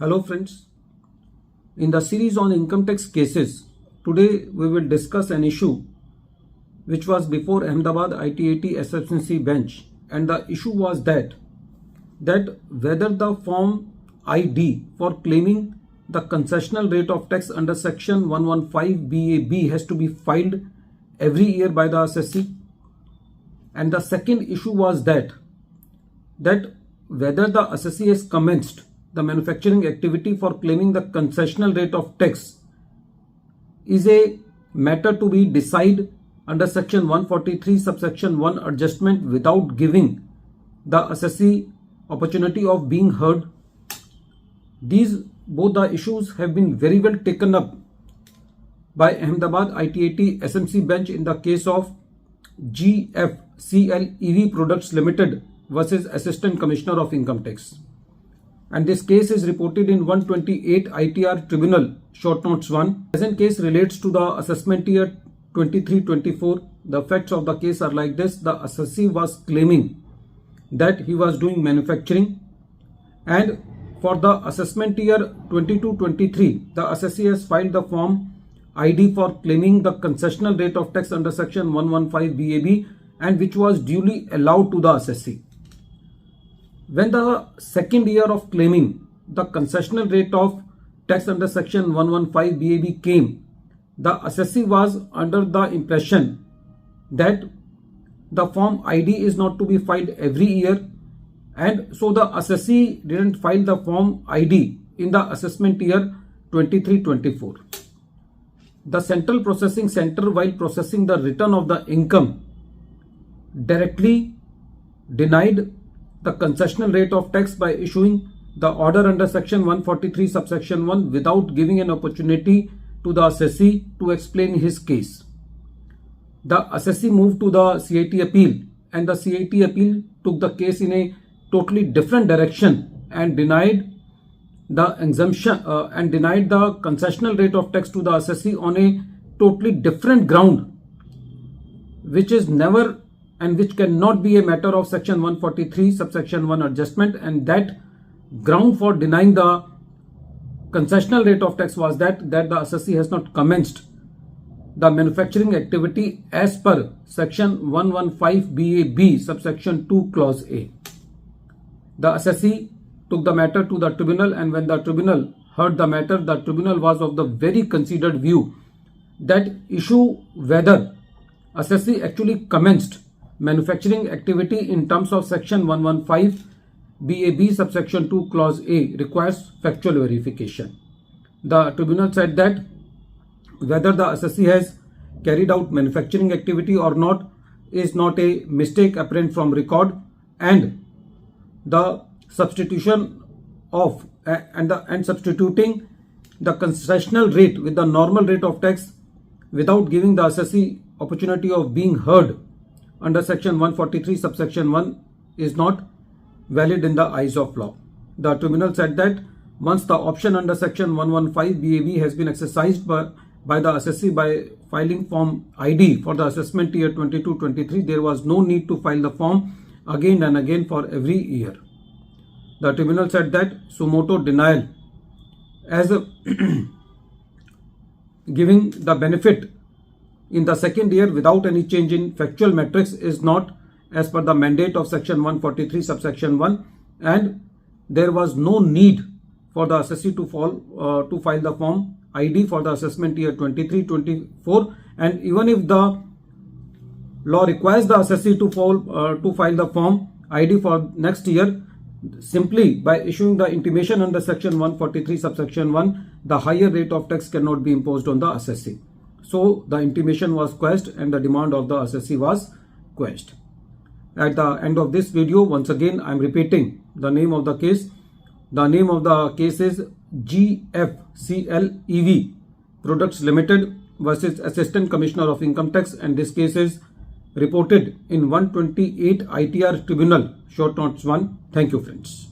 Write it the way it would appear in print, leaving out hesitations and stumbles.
Hello friends, in the series on income tax cases, today we will discuss an issue which was before Ahmedabad ITAT SFCC bench, and the issue was that whether the form ID for claiming the concessional rate of tax under section 115 BAB has to be filed every year by the assessee, and the second issue was that whether the assessee has commenced the manufacturing activity for claiming the concessional rate of tax is a matter to be decided under section 143 subsection 1 adjustment without giving the assessee opportunity of being heard. Both the issues have been very well taken up by Ahmedabad ITAT SMC bench in the case of GFCL EV Products Limited versus Assistant Commissioner of Income Tax. And this case is reported in 128 ITR Tribunal, short notes 1. Present case relates to the assessment year 23-24. The facts of the case are like this. The assessee was claiming that he was doing manufacturing, and for the assessment year 22-23, the assessee has filed the form ID for claiming the concessional rate of tax under section 115 BAB, and which was duly allowed to the assessee. When the second year of claiming the concessional rate of tax under section 115 BAB came, the assessee was under the impression that the form ID is not to be filed every year, and so the assessee didn't file the form ID in the assessment year 23-24. The Central Processing Center, while processing the return of the income, directly denied the concessional rate of tax by issuing the order under section 143 subsection 1 without giving an opportunity to the assessee to explain his case. The assessee moved to the CIT appeal, and the CIT appeal took the case in a totally different direction and denied the exemption and denied the concessional rate of tax to the assessee on a totally different ground, which is never and which cannot be a matter of section 143 subsection 1 adjustment. And that ground for denying the concessional rate of tax was that the assessee has not commenced the manufacturing activity as per section 115 BAB subsection 2 clause A. The assessee took the matter to the tribunal, and when the tribunal heard the matter, the tribunal was of the very considered view that issue whether assessee actually commenced manufacturing activity in terms of section 115 BAB subsection 2 clause A requires factual verification. The tribunal said that whether the assessee has carried out manufacturing activity or not is not a mistake apparent from record, and the substitution of and substituting the concessional rate with the normal rate of tax without giving the assessee opportunity of being heard under section 143 subsection 1 is not valid in the eyes of law. The tribunal said that once the option under section 115 BAB has been exercised by the assessee by filing form ID for the assessment year 22-23, there was no need to file the form again and again for every year. The tribunal said that suo motu denial as giving the benefit in the second year without any change in factual metrics is not as per the mandate of section 143 subsection 1, and there was no need for the assessee to file the form ID for the assessment year 23-24, and even if the law requires the assessee to file the form ID for next year, simply by issuing the intimation under section 143 subsection 1, the higher rate of tax cannot be imposed on the assessee. So the intimation was quashed and the demand of the assessee was quashed. At the end of this video, once again I am repeating the name of the case. The name of the case is GFCL EV Products Limited versus Assistant Commissioner of Income Tax, and this case is reported in 128 ITR Tribunal, short notes 1. Thank you friends.